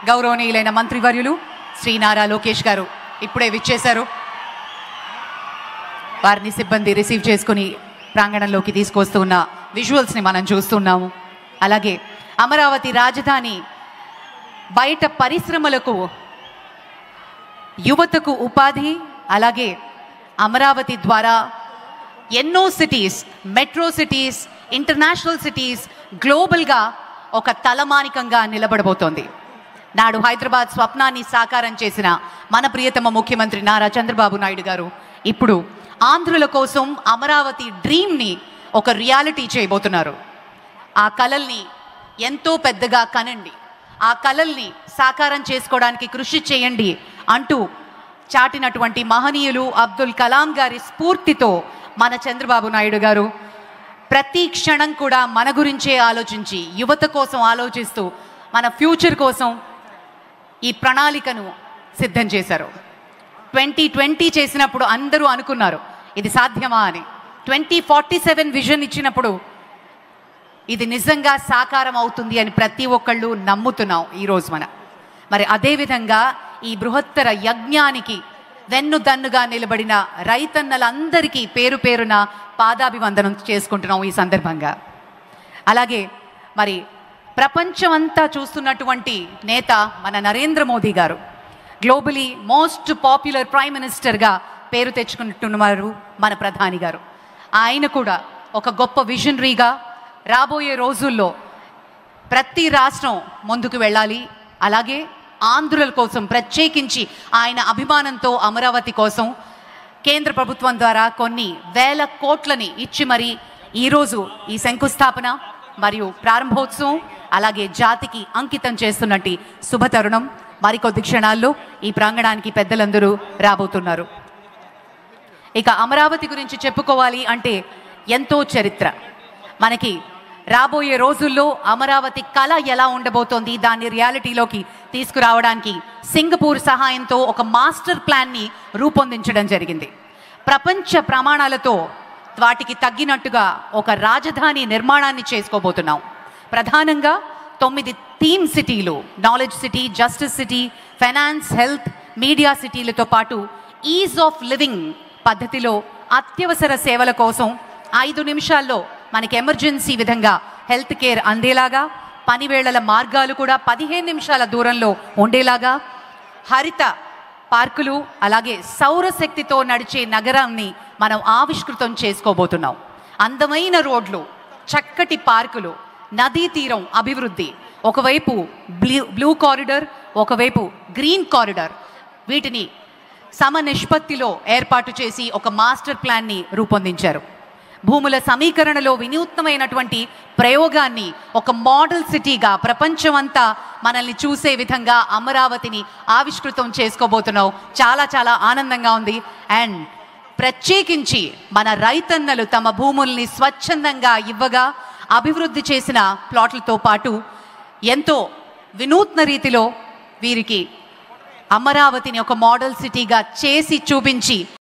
గౌరవనీయులైన మంత్రివర్యులు శ్రీ నారా లోకేష్ గారు ఇప్పుడే విచ్చేశారు. వారిని సిబ్బంది రిసీవ్ చేసుకుని ప్రాంగణంలోకి తీసుకొస్తున్న విజువల్స్ని మనం చూస్తున్నాము. అలాగే అమరావతి రాజధాని బయట పరిశ్రమలకు, యువతకు ఉపాధి, అలాగే అమరావతి ద్వారా ఎన్నో cities, metro cities, international cities గ్లోబల్గా ఒక తలమానికంగా నిలబడబోతోంది. నాడు హైదరాబాద్ స్వప్నాన్ని సాకారం చేసిన మన ప్రియతమ ముఖ్యమంత్రి నారా చంద్రబాబు నాయుడు గారు ఇప్పుడు ఆంధ్రుల కోసం అమరావతి డ్రీమ్ని ఒక రియాలిటీ చేయబోతున్నారు. ఆ కలల్ని ఎంతో పెద్దగా కనండి, ఆ కలల్ని సాకారం చేసుకోవడానికి కృషి చేయండి అంటూ చాటినటువంటి మహనీయులు అబ్దుల్ కలాం గారి స్ఫూర్తితో మన చంద్రబాబు నాయుడు గారు ప్రతి క్షణం కూడా మన గురించే ఆలోచించి, యువత కోసం ఆలోచిస్తూ, మన ఫ్యూచర్ కోసం ఈ ప్రణాళికను సిద్ధం చేశారు. 2020 చేసినప్పుడు అందరూ అనుకున్నారు ఇది సాధ్యమా అని. 2047 విజన్ ఇచ్చినప్పుడు ఇది నిజంగా సాకారం అవుతుంది అని ప్రతి ఒక్కళ్ళు నమ్ముతున్నాం ఈరోజు మరి అదేవిధంగా ఈ బృహత్తర యజ్ఞానికి వెన్నుదన్నుగా నిలబడిన రైతన్నలందరికీ పేరు పేరున పాదాభివందనం చేసుకుంటున్నాం ఈ సందర్భంగా. అలాగే మరి ప్రపంచమంతా చూస్తున్నటువంటి నేత మన నరేంద్ర మోదీ గారు గ్లోబలీ మోస్ట్ పాపులర్ ప్రైమ్ మినిస్టర్గా పేరు తెచ్చుకుంటున్నారు మన ప్రధాని గారు. ఆయన కూడా ఒక గొప్ప విజనరీగా రాబోయే రోజుల్లో ప్రతి రాష్ట్రం ముందుకు వెళ్ళాలి, అలాగే ఆంధ్రుల కోసం ప్రత్యేకించి ఆయన అభిమానంతో అమరావతి కోసం కేంద్ర ప్రభుత్వం ద్వారా కొన్ని వేల కోట్లని ఇచ్చి మరి ఈరోజు ఈ శంకుస్థాపన మరియు ప్రారంభోత్సవం అలాగే జాతికి అంకితం చేస్తున్నట్టు శుభతరుణం. మరికొద్ది క్షణాల్లో ఈ ప్రాంగణానికి పెద్దలందరూ రాబోతున్నారు. ఇక అమరావతి గురించి చెప్పుకోవాలి అంటే ఎంతో చరిత్ర. మనకి రాబోయే రోజుల్లో అమరావతి కళ ఎలా ఉండబోతోంది, దాన్ని రియాలిటీలోకి తీసుకురావడానికి సింగపూర్ సహాయంతో ఒక మాస్టర్ ప్లాన్ని రూపొందించడం జరిగింది. ప్రపంచ ప్రమాణాలతో వాటికి తగ్గినట్టుగా ఒక రాజధాని నిర్మాణాన్ని చేసుకోబోతున్నాం. ప్రధానంగా 9 థీమ్ సిటీలు, knowledge city, justice city, finance, health, media సిటీలతో పాటు ఈజ్ ఆఫ్ లివింగ్ పద్ధతిలో అత్యవసర సేవల కోసం 5 నిమిషాల్లో మనకి ఎమర్జెన్సీ విధంగా హెల్త్ కేర్ అందేలాగా, పనివేళల మార్గాలు కూడా 15 నిమిషాల దూరంలో ఉండేలాగా, హరిత పార్కులు, అలాగే సౌరశక్తితో నడిచే నగరాన్ని మనం ఆవిష్కృతం చేసుకోబోతున్నాం. అందమైన రోడ్లు, చక్కటి పార్కులు, నదీ తీరం అభివృద్ధి, ఒకవైపు బ్లూ కారిడార్, ఒకవైపు గ్రీన్ కారిడార్, వీటిని సమనిష్పత్తిలో ఏర్పాటు చేసి ఒక మాస్టర్ ప్లాన్ని రూపొందించారు. భూముల సమీకరణలో వినూత్నమైనటువంటి ప్రయోగాన్ని ఒక మోడల్ సిటీగా ప్రపంచమంతా మనల్ని చూసే విధంగా అమరావతిని ఆవిష్కృతం చేసుకోబోతున్నాం. చాలా చాలా ఆనందంగా ఉంది. అండ్ ప్రత్యేకించి మన రైతన్నలు తమ భూముల్ని స్వచ్ఛందంగా ఇవ్వగా అభివృద్ధి చేసిన ప్లాట్లతో పాటు ఎంతో వినూత్న రీతిలో వీరికి అమరావతిని ఒక మోడల్ సిటీగా చేసి చూపించి